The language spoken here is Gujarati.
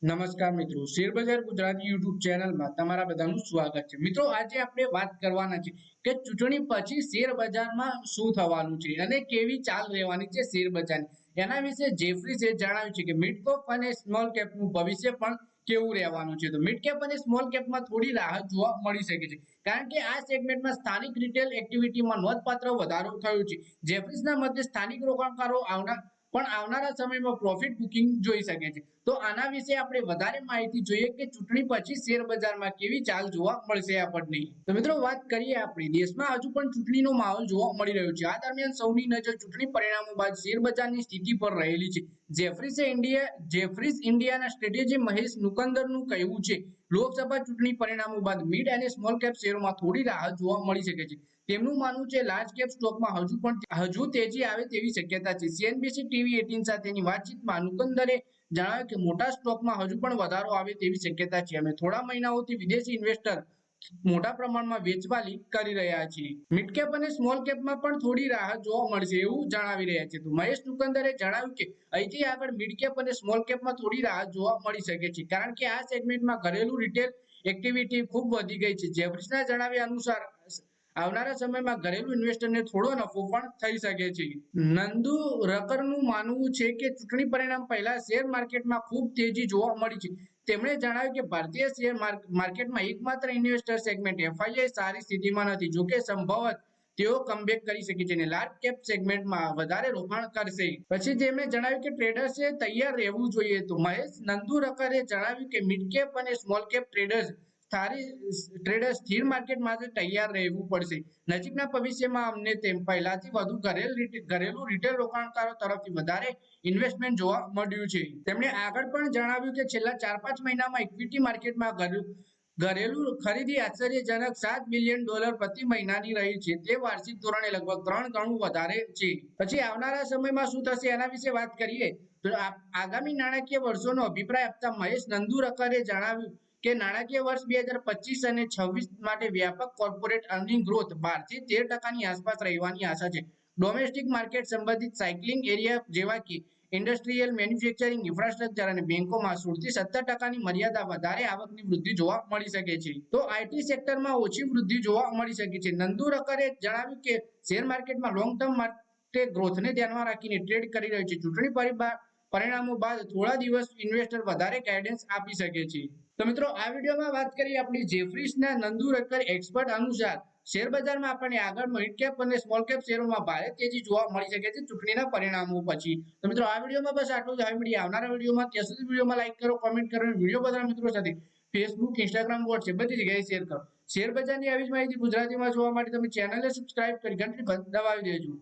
નમસ્કાર મિત્રો, શેરબજાર ગુજરાતી યુટ્યુબ ચેનલમાં તમારા બધાનું સ્વાગત છે। મિત્રો, આજે આપણે વાત કરવાના છે કે ચૂંટણી પછી શેર બજારમાં શું થવાનું છે અને કેવી ચાલ રહેવાની છે શેર બજારની। એના વિશે જેફરીસે જણાવ્યું છે કે મિડ કેપ અને સ્મોલ કેપનું ભવિષ્ય પણ કેવું રહેવાનું છે। તો મિડ કેપ અને સ્મોલ કેપમાં થોડી રાહત જોવા મળી શકે છે, કારણ કે આ સેગમેન્ટમાં સ્થાનિક રિટેલ એક્ટિવિટીમાં નોંધપાત્ર વધારો થયો છે। જેફરીસના મતે સ્થાનિક રોકાણકારો આવનારા સમયમાં પ્રોફિટ બુકિંગ જોઈ શકે છે। તો આના વિશે આપણે વધારે માહિતી જોઈએ કે ચૂંટણી પછી શેર બજારમાં કેવી ચાલ જોવા મળશે આપણને। તો મિત્રો, વાત કરીએ આપણે દેશમાં હજુ પણ ચૂંટણીનો માહોલ જોવા મળી રહ્યો છે। આ દરમિયાન સૌની નજર ચૂંટણી પરિણામો બાદ શેર બજારની સ્થિતિ પર રહેલી છે। જેફરીસ ઇન્ડિયાના સ્ટ્રેટેજી મહેશ નુકંદરનું કહેવું છે, લોકસભા ચૂંટણી પરિણામો બાદ મિડ અને સ્મોલ કેપ શેરોમાં થોડી રાહત જોવા મળી શકે છે। તેમનું માનવું છે લાર્જ કેપ સ્ટોકમાં હજુ તેજી આવે તેવી શક્યતા છે। સીએનબીસી ટીવી 18 સાથેની વાતચીતમાં નુકંદરે જણાવ્યું કે મોટા સ્ટોકમાં હજુ પણ વધારો આવે તેવી શક્યતા છે। અમે થોડા મહિનાઓથી વિદેશી ઇન્વેસ્ટર મોટા પ્રમાણમાં વેચવાલી કરી રહ્યા છીએ। મિડ કેપ અને સ્મોલ કેપમાં પણ થોડી રાહત જોવા મળશે એવું જણાવી રહ્યા છે। તો મહેશ નુકંદરે જણાવ્યું કે અહીંથી આગળ મિડ કેપ અને સ્મોલ કેપમાં થોડી રાહત જોવા મળી શકે છે, કારણ કે આ સેગમેન્ટમાં ઘરેલું રિટેલ એક્ટિવિટી ખૂબ વધી ગઈ છે। જેફરીસના જણાવ્યા અનુસાર આવનારા સમયમાં ઘરેલું ઇન્વેસ્ટરને થોડો નફો પણ થઈ શકે છે। નંદુ રકરનું માનવું છે કે ચૂંટણી પરિણામ પહેલા શેર માર્કેટમાં ખૂબ તેજી જોવા મળી છે। તેમણે જણાવ્યું કે ભારતીય શેર માર્કેટમાં એકમાત્ર ઇન્વેસ્ટર સેગમેન્ટ એફઆઈઆઈ સારી સ્થિતિમાં નથી, જોકે સંભવત તેઓ કમબેક કરી શકે છે અને લાર્જ કેપ સેગમેન્ટમાં વધારે રોકાણ કરશે। પછી તેમણે જણાવ્યું કે ટ્રેડર્સે તૈયાર રહેવું જોઈએ। તો મહેશ નંદુરકરે જણાવ્યું કે મિડ કેપ અને સ્મોલ કેપ ટ્રેડર્સ સ્થિર માર્કેટ માટે તૈયાર રહેવું પડશે। નજીકના ભવિષ્યમાં અમને તેમ પહેલાથી વધુ ઘરેલું રિટેલ રોકાણકારો તરફથી વધારે ઇન્વેસ્ટમેન્ટ જોવા મળ્યું છે। તેમણે આગળ પણ જણાવ્યું કે છેલ્લા 4-5 મહિનામાં ઇક્વિટી માર્કેટમાં ઘરેલું ખરીદી આશ્ચર્યજનક $7 બિલિયન પ્રતિ મહિનાની રહી છે। તે વાર્ષિક ધોરણે લગભગ 3 ગણું વધારે છે। પછી આવનારા સમયમાં શું થશે એના વિશે વાત કરીએ તો આગામી નાણાકીય વર્ષોનો અભિપ્રાય આપતા મહેશ નંદુરકરે જણાવ્યું કે નાણાકીય વર્ષ 2025 અને 26 માટે વ્યાપક કોર્પોરેટ અર્નિંગ ગ્રોથ 12 થી 13% આસપાસ રહેવાની આશા છે। ડોમેસ્ટિક માર્કેટ સંબંધિત સાયકલિંગ એરિયા જેવા કે ઇન્ડસ્ટ્રીયલ, મેન્યુફેક્ચરિંગ, ઇન્ફ્રાસ્ટ્રક્ચર અને બેંકોમાં 16 થી 17% મર્યાદા વધારે આવકની વૃદ્ધિ જોવા મળી શકે છે। તો આઈટી સેક્ટરમાં ઓછી વૃદ્ધિ જોવા મળી શકે છે। નંદુરકરે જણાવ્યું કે શેર માર્કેટમાં લોંગ ટર્મ માટે ગ્રોથને ધ્યાનમાં રાખીને ટ્રેડ કરી રહ્યું છે। ચૂંટણી પરિણામો બાદ થોડા દિવસ ઇન્વેસ્ટર વધારે ગાઈડન્સ આપી શકે છે। તો મિત્રો, આ વિડીયોમાં વાત કરી આપણી જેફરીસના નંદુરકર એક્સપર્ટ અનુસાર શેર બજારમાં આપણને આગળ મિડ કેપ અને સ્મોલ કેપ શેરોમાં ભારે તેજી જોવા મળી શકે છે ચૂંટણીના પરિણામો પછી। તો મિત્રો, આ વિડીયોમાં બસ આટલું જ। હવે મળીએ આવનારા વિડીયોમાં। ત્યાં સુધી વિડીયોમાં લાઈક કરો, કોમેન્ટ કરો અને વિડીયો બધા મિત્રો સાથે ફેસબુક, ઇન્સ્ટાગ્રામ, વોટ્સએપ બધી જગ્યાએ શેર કરો। શેર બજારની આવી જ માહિતી ગુજરાતીમાં જોવા માટે તમે ચેનલને સબસ્ક્રાઇબ કરી ઘંટડી દબાવી દેજો।